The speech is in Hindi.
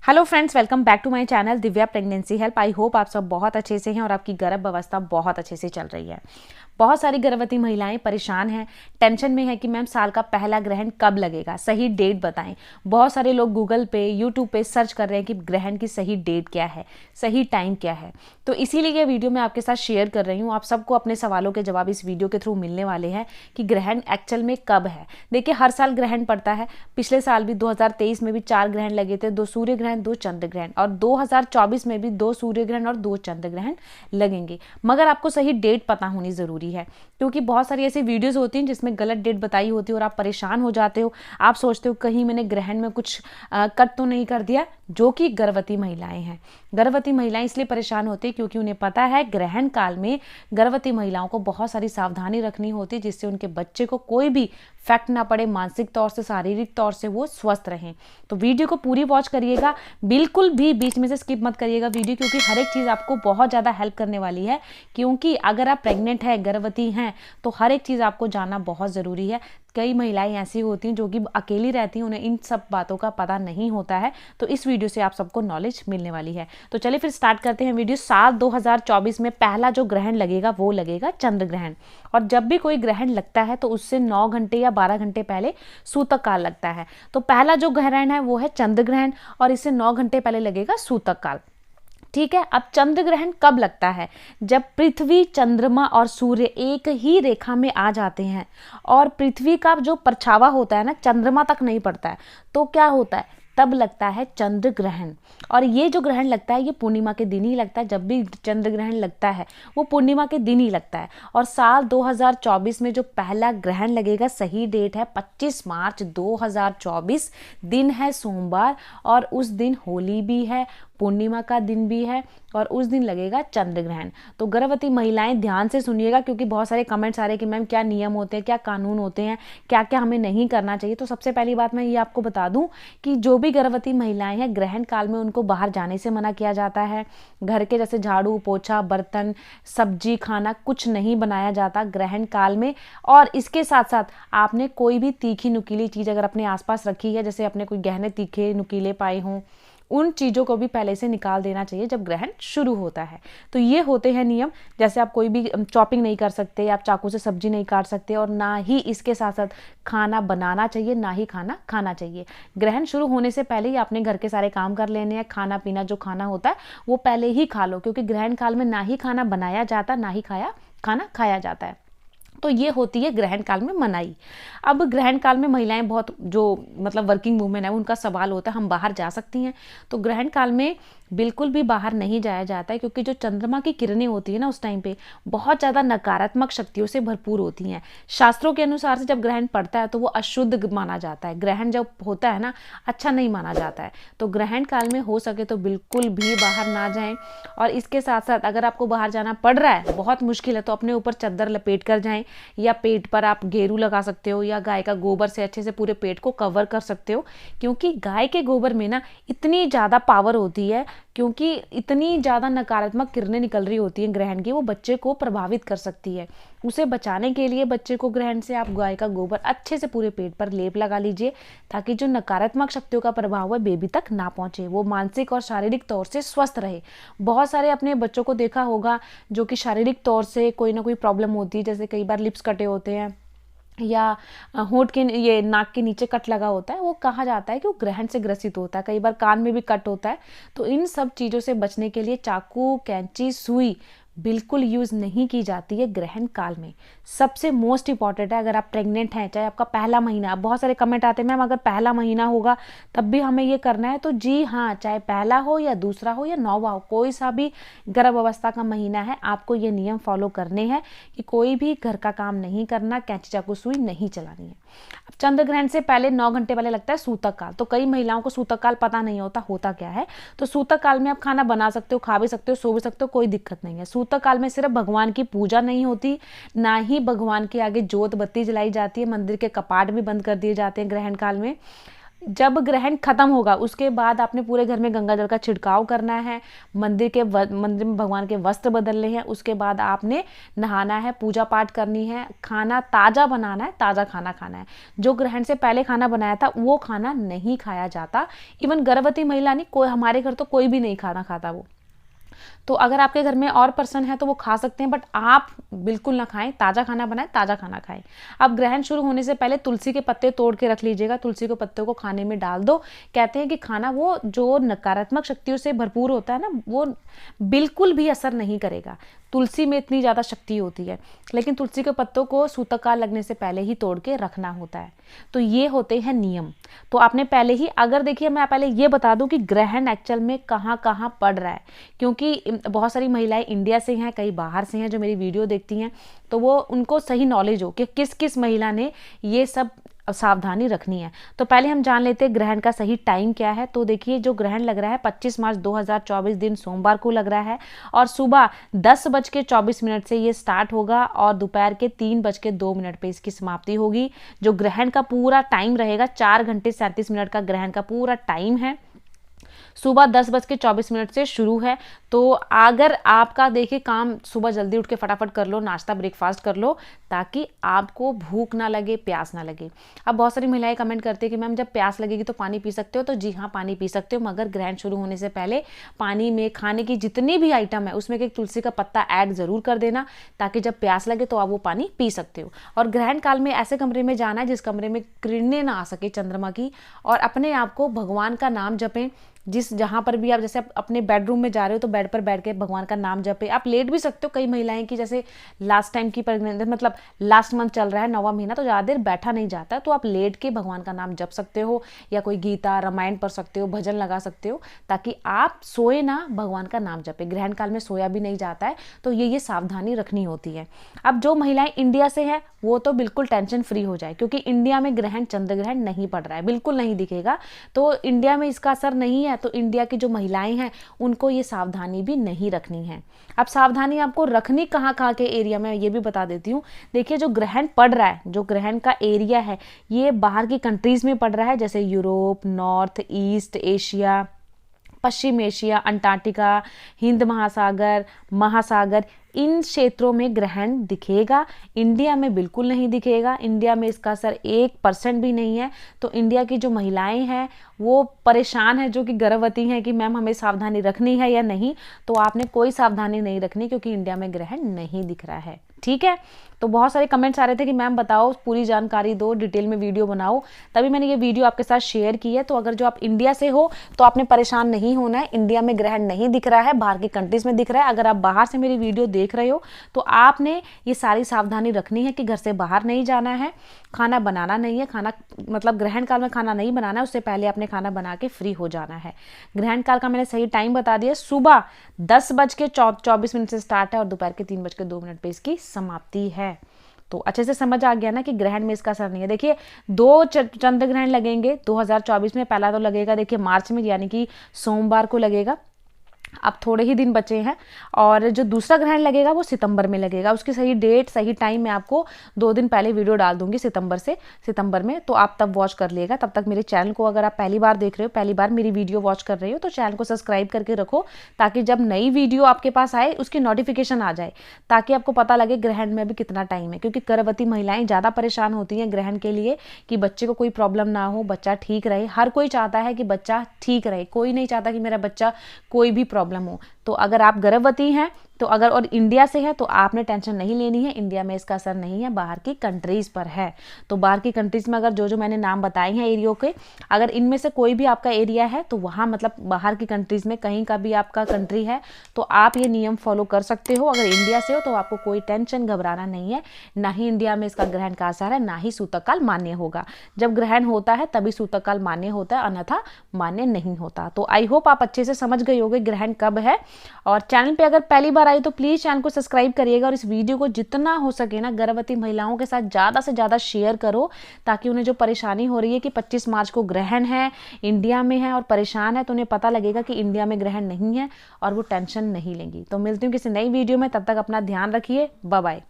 Hello friends, welcome back to my channel Divya pregnancy help. I hope आप सब बहुत अच्छे से हैं और आपकी गर्भ अवस्था बहुत अच्छे से चल रही है। बहुत सारी गर्भवती महिलाएं परेशान हैं, टेंशन में है कि मैम साल का पहला ग्रहण कब लगेगा, सही डेट बताएं। बहुत सारे लोग गूगल पे यूट्यूब पे सर्च कर रहे हैं कि ग्रहण की सही डेट क्या है, सही टाइम क्या है। तो इसीलिए ये वीडियो मैं आपके साथ शेयर कर रही हूँ। आप सबको अपने सवालों के जवाब इस वीडियो के थ्रू मिलने वाले हैं कि ग्रहण एक्चुअल में कब है। देखिए, हर साल ग्रहण पड़ता है। पिछले साल भी 2023 में भी 4 ग्रहण लगे थे, 2 सूर्य ग्रहण 2 चंद्र ग्रहण, और 2024 में भी 2 सूर्य ग्रहण और 2 चंद्र ग्रहण लगेंगे। मगर आपको सही डेट पता होनी जरूरी है, क्योंकि बहुत सारी ऐसी वीडियोस होती हैं जिसमें गलत डेट बताई होती है और आप परेशान हो जाते हो। आप सोचते हो कहीं मैंने ग्रहण में कुछ कट तो नहीं कर दिया। जो कि गर्भवती महिलाएं हैं, गर्भवती महिलाएं इसलिए परेशान होती है क्योंकि उन्हें पता है ग्रहण काल में गर्भवती महिलाओं को बहुत सारी सावधानी रखनी होती है, जिससे उनके बच्चे को कोई भी इफेक्ट ना पड़े, मानसिक तौर से शारीरिक तौर से वो स्वस्थ रहें। तो वीडियो को पूरी वॉच करिएगा, बिल्कुल भी बीच में से स्किप मत करिएगा वीडियो, क्योंकि हर एक चीज़ आपको बहुत ज़्यादा हेल्प करने वाली है। क्योंकि अगर आप प्रेग्नेंट हैं, गर्भवती हैं, तो हर एक चीज़ आपको जानना बहुत ज़रूरी है। कई महिलाएं ऐसी होती हैं जो कि अकेली रहती हैं, उन्हें इन सब बातों का पता नहीं होता है। तो इस वीडियो से आप सबको नॉलेज मिलने वाली है। तो चलिए फिर स्टार्ट करते हैं वीडियो। साल 2024 में पहला जो ग्रहण लगेगा वो लगेगा चंद्र ग्रहण। और जब भी कोई ग्रहण लगता है तो उससे 9 घंटे या 12 घंटे पहले सूतक काल लगता है। तो पहला जो ग्रहण है वो है चंद्र ग्रहण, और इससे 9 घंटे पहले लगेगा सूतक काल। ठीक है। अब चंद्र ग्रहण कब लगता है? जब पृथ्वी, चंद्रमा और सूर्य एक ही रेखा में आ जाते हैं और पृथ्वी का जो परछावा होता है ना, चंद्रमा तक नहीं पड़ता है, तो क्या होता है, तब लगता है चंद्र ग्रहण। और ये जो ग्रहण लगता है ये पूर्णिमा के दिन ही लगता है। जब भी चंद्र ग्रहण लगता है वो पूर्णिमा के दिन ही लगता है। और साल 2024 में जो पहला ग्रहण लगेगा, सही डेट है 25 मार्च 2024, दिन है सोमवार, और उस दिन होली भी है, पूर्णिमा का दिन भी है, और उस दिन लगेगा चंद्र ग्रहण। तो गर्भवती महिलाएं ध्यान से सुनिएगा, क्योंकि बहुत सारे कमेंट्स आ रहे हैं कि मैम क्या नियम होते हैं, क्या कानून होते हैं, क्या क्या हमें नहीं करना चाहिए। तो सबसे पहली बात मैं ये आपको बता दूं कि जो भी गर्भवती महिलाएं हैं, ग्रहण काल में उनको बाहर जाने से मना किया जाता है। घर के जैसे झाड़ू पोछा, बर्तन, सब्जी, खाना कुछ नहीं बनाया जाता ग्रहण काल में। और इसके साथ साथ आपने कोई भी तीखी नुकीली चीज़ अगर अपने आसपास रखी है, जैसे अपने कोई गहने तीखे नुकीले पाए हों, उन चीज़ों को भी पहले से निकाल देना चाहिए जब ग्रहण शुरू होता है। तो ये होते हैं नियम। जैसे आप कोई भी चॉपिंग नहीं कर सकते, आप चाकू से सब्जी नहीं काट सकते, और ना ही इसके साथ साथ खाना बनाना चाहिए, ना ही खाना खाना चाहिए। ग्रहण शुरू होने से पहले ही आपने घर के सारे काम कर लेने हैं। खाना पीना जो खाना होता है वो पहले ही खा लो, क्योंकि ग्रहण काल में ना ही खाना बनाया जाता, ना ही खाना खाया जाता है। तो ये होती है ग्रहण काल में मनाही। अब ग्रहण काल में महिलाएं बहुत जो मतलब वर्किंग वूमेन है, उनका सवाल होता है हम बाहर जा सकती हैं? तो ग्रहण काल में बिल्कुल भी बाहर नहीं जाया जाता है, क्योंकि जो चंद्रमा की किरणें होती है ना, उस टाइम पे बहुत ज़्यादा नकारात्मक शक्तियों से भरपूर होती हैं। शास्त्रों के अनुसार से जब ग्रहण पड़ता है तो वो अशुद्ध माना जाता है। ग्रहण जब होता है ना, अच्छा नहीं माना जाता है। तो ग्रहण काल में हो सके तो बिल्कुल भी बाहर ना जाएं। और इसके साथ साथ अगर आपको बाहर जाना पड़ रहा है, बहुत मुश्किल है, तो अपने ऊपर चादर लपेट कर जाएं, या पेट पर आप घेरू लगा सकते हो, या गाय का गोबर से अच्छे से पूरे पेट को कवर कर सकते हो। क्योंकि गाय के गोबर में ना इतनी ज़्यादा पावर होती है, क्योंकि इतनी ज़्यादा नकारात्मक किरणें निकल रही होती हैं ग्रहण की, वो बच्चे को प्रभावित कर सकती है। उसे बचाने के लिए बच्चे को ग्रहण से आप गाय का गोबर अच्छे से पूरे पेट पर लेप लगा लीजिए, ताकि जो नकारात्मक शक्तियों का प्रभाव है बेबी तक ना पहुंचे, वो मानसिक और शारीरिक तौर से स्वस्थ रहे। बहुत सारे अपने बच्चों को देखा होगा जो कि शारीरिक तौर से कोई ना कोई प्रॉब्लम होती है, जैसे कई बार लिप्स कटे होते हैं, या होंठ के ये नाक के नीचे कट लगा होता है, वो कहा जाता है कि वो ग्रहण से ग्रसित होता है। कई बार कान में भी कट होता है। तो इन सब चीज़ों से बचने के लिए चाकू, कैंची, सुई बिल्कुल यूज़ नहीं की जाती है ग्रहण काल में। सबसे मोस्ट इंपॉर्टेंट है, अगर आप प्रेग्नेंट हैं, चाहे आपका पहला महीना, बहुत सारे कमेंट आते हैं मैम अगर पहला महीना होगा तब भी हमें ये करना है। तो जी हाँ, चाहे पहला हो या दूसरा हो या 9वां हो, कोई सा भी गर्भ अवस्था का महीना है, आपको ये नियम फॉलो करने हैं कि कोई भी घर का काम नहीं करना, कैंची चाकू सुई नहीं चलानी है। अब चंद्र ग्रहण से पहले 9 घंटे पहले लगता है सूतक काल। तो कई महिलाओं को सूतक काल पता नहीं होता क्या है। तो सूतक काल में आप खाना बना सकते हो, खा भी सकते हो, सो भी सकते हो, कोई दिक्कत नहीं है। सूतक काल में सिर्फ भगवान की पूजा नहीं होती, ना ही भगवान के आगे जोत बत्ती जलाई जाती है, मंदिर के कपाट भी बंद कर दिए जाते हैं ग्रहण काल में। जब ग्रहण खत्म होगा उसके बाद आपने पूरे घर में गंगा जल का छिड़काव करना है, मंदिर में भगवान के वस्त्र बदलने हैं, उसके बाद आपने नहाना है, पूजा पाठ करनी है, खाना ताज़ा बनाना है, ताज़ा खाना खाना है। जो ग्रहण से पहले खाना बनाया था वो खाना नहीं खाया जाता। इवन गर्भवती महिला नहीं, कोई हमारे घर तो कोई भी नहीं खाना खाता वो। तो अगर आपके घर में और पर्सन है तो वो खा सकते हैं, बट आप बिल्कुल ना खाएं, ताज़ा खाना बनाएं, ताज़ा खाना खाएं। अब ग्रहण शुरू होने से पहले तुलसी के पत्ते तोड़ के रख लीजिएगा, तुलसी के पत्तों को खाने में डाल दो। कहते हैं कि खाना वो जो नकारात्मक शक्तियों से भरपूर होता है ना, वो बिल्कुल भी असर नहीं करेगा। तुलसी में इतनी ज़्यादा शक्ति होती है, लेकिन तुलसी के पत्तों को सूतक लगने से पहले ही तोड़ के रखना होता है। तो ये होते हैं नियम। तो आपने पहले ही, अगर देखिए मैं पहले ये बता दूं कि ग्रहण एक्चुअल में कहाँ कहाँ पड़ रहा है, क्योंकि बहुत सारी महिलाएं इंडिया से हैं, कई बाहर से हैं जो मेरी वीडियो देखती हैं, तो वो उनको सही नॉलेज हो कि किस किस महिला ने ये सब सावधानी रखनी है। तो पहले हम जान लेते हैं ग्रहण का सही टाइम क्या है। तो देखिए जो ग्रहण लग रहा है 25 मार्च 2024 दिन सोमवार को लग रहा है, और सुबह 10:24 से ये स्टार्ट होगा और दोपहर के 3:02 पे इसकी समाप्ति होगी। जो ग्रहण का पूरा टाइम रहेगा 4 घंटे 37 मिनट का ग्रहण का पूरा टाइम है। सुबह 10:24 से शुरू है। तो अगर आपका देखिए काम, सुबह जल्दी उठ के फटाफट कर लो, नाश्ता ब्रेकफास्ट कर लो, ताकि आपको भूख ना लगे, प्यास ना लगे। अब बहुत सारी महिलाएं कमेंट करती है कि मैम जब प्यास लगेगी तो पानी पी सकते हो। तो जी हाँ, पानी पी सकते हो, मगर ग्रहण शुरू होने से पहले पानी में खाने की जितनी भी आइटम है उसमें एक तुलसी का पत्ता ऐड जरूर कर देना, ताकि जब प्यास लगे तो आप वो पानी पी सकते हो। और ग्रहण काल में ऐसे कमरे में जाना है जिस कमरे में किरणें ना आ सके चंद्रमा की, और अपने आप को भगवान का नाम जपें। जहाँ पर भी आप, जैसे आप अपने बेडरूम में जा रहे हो तो बेड पर बैठ के भगवान का नाम जपे। आप लेट भी सकते हो। कई महिलाएं की जैसे लास्ट टाइम की प्रेगनेंसी, मतलब लास्ट मंथ चल रहा है 9वां महीना, तो ज़्यादा देर बैठा नहीं जाता, तो आप लेट के भगवान का नाम जप सकते हो, या कोई गीता रामायण पढ़ सकते हो, भजन लगा सकते हो, ताकि आप सोए ना, भगवान का नाम जपे। ग्रहण काल में सोया भी नहीं जाता है, तो ये सावधानी रखनी होती है। अब जो महिलाएं इंडिया से हैं वो तो बिल्कुल टेंशन फ्री हो जाए, क्योंकि इंडिया में ग्रहण चंद्र ग्रहण नहीं पड़ रहा है, बिल्कुल नहीं दिखेगा, तो इंडिया में इसका असर नहीं है। तो इंडिया की जो महिलाएं हैं उनको ये सावधानी भी नहीं रखनी है। अब सावधानी आपको रखनी कहाँ कहाँ के एरिया में, ये भी बता देती हूँ। देखिए जो ग्रहण पड़ रहा है, जो ग्रहण का एरिया है, ये बाहर की कंट्रीज में पड़ रहा है, जैसे यूरोप, नॉर्थ ईस्ट एशिया, पश्चिम एशिया, अंटार्कटिका, हिंद महासागर, इन क्षेत्रों में ग्रहण दिखेगा। इंडिया में बिल्कुल नहीं दिखेगा। इंडिया में इसका असर 1% भी नहीं है। तो इंडिया की जो महिलाएं हैं वो परेशान है, जो कि गर्भवती हैं, कि मैम हमें सावधानी रखनी है या नहीं। तो आपने कोई सावधानी नहीं रखनी, क्योंकि इंडिया में ग्रहण नहीं दिख रहा है। ठीक है। तो बहुत सारे कमेंट्स आ रहे थे कि मैम बताओ, पूरी जानकारी दो, डिटेल में वीडियो बनाओ, तभी मैंने ये वीडियो आपके साथ शेयर की है। तो अगर जो आप इंडिया से हो तो आपने परेशान नहीं होना है। इंडिया में ग्रहण नहीं दिख रहा है, बाहर की कंट्रीज में दिख रहा है। अगर आप बाहर से मेरी वीडियो देख रहे हो तो आपने ये सारी सावधानी रखनी है कि घर से बाहर नहीं जाना है, खाना बनाना नहीं है, खाना मतलब ग्रहण काल में खाना नहीं बनाना है, उससे पहले आपने खाना बना के फ्री हो जाना है। ग्रहण काल का मैंने सही टाइम बता दिया, सुबह 10:24 से स्टार्ट है और दोपहर के 3:02 पे इसकी समाप्ति है। तो अच्छे से समझ आ गया ना कि ग्रहण में इसका असर नहीं है। देखिए 2 चंद्र ग्रहण लगेंगे 2024 में। पहला तो लगेगा देखिए मार्च में, यानी कि सोमवार को लगेगा। अब थोड़े ही दिन बचे हैं। और जो दूसरा ग्रहण लगेगा वो सितंबर में लगेगा। उसकी सही डेट, सही टाइम मैं आपको 2 दिन पहले वीडियो डाल दूंगी सितंबर में, तो आप तब वॉच कर लिएगा। तब तक मेरे चैनल को, अगर आप पहली बार देख रहे हो, पहली बार मेरी वीडियो वॉच कर रहे हो, तो चैनल को सब्सक्राइब करके रखो, ताकि जब नई वीडियो आपके पास आए उसकी नोटिफिकेशन आ जाए, ताकि आपको पता लगे ग्रहण में भी कितना टाइम है। क्योंकि गर्भवती महिलाएं ज़्यादा परेशान होती हैं ग्रहण के लिए, कि बच्चे को कोई प्रॉब्लम ना हो, बच्चा ठीक रहे। हर कोई चाहता है कि बच्चा ठीक रहे, कोई नहीं चाहता कि मेरा बच्चा कोई भी प्रॉब्लम हो। तो अगर आप गर्भवती हैं तो अगर और इंडिया से है तो आपने टेंशन नहीं लेनी है। इंडिया में इसका असर नहीं है, बाहर की कंट्रीज पर है। तो बाहर की कंट्रीज में अगर जो मैंने नाम बताए हैं एरियो के, अगर इनमें से कोई भी आपका एरिया है तो वहाँ मतलब बाहर की कंट्रीज में कहीं का भी आपका कंट्री है तो आप ये नियम फॉलो कर सकते हो। अगर इंडिया से हो तो आपको कोई टेंशन, घबराना नहीं है। ना ही इंडिया में इसका ग्रहण का असर है, ना ही सूतक काल मान्य होगा। जब ग्रहण होता है तभी सूतक काल मान्य होता है, अन्यथा मान्य नहीं होता। तो आई होप आप अच्छे से समझ गए होंगे ग्रहण कब है। और चैनल पे अगर पहली बार आई तो प्लीज चैनल को सब्सक्राइब करिएगा, और इस वीडियो को जितना हो सके ना गर्भवती महिलाओं के साथ ज़्यादा से ज़्यादा शेयर करो, ताकि उन्हें जो परेशानी हो रही है कि 25 मार्च को ग्रहण है, इंडिया में है और परेशान है, तो उन्हें पता लगेगा कि इंडिया में ग्रहण नहीं है और वो टेंशन नहीं लेंगी। तो मिलती हूँ किसी नई वीडियो में, तब तक अपना ध्यान रखिए। Bye bye.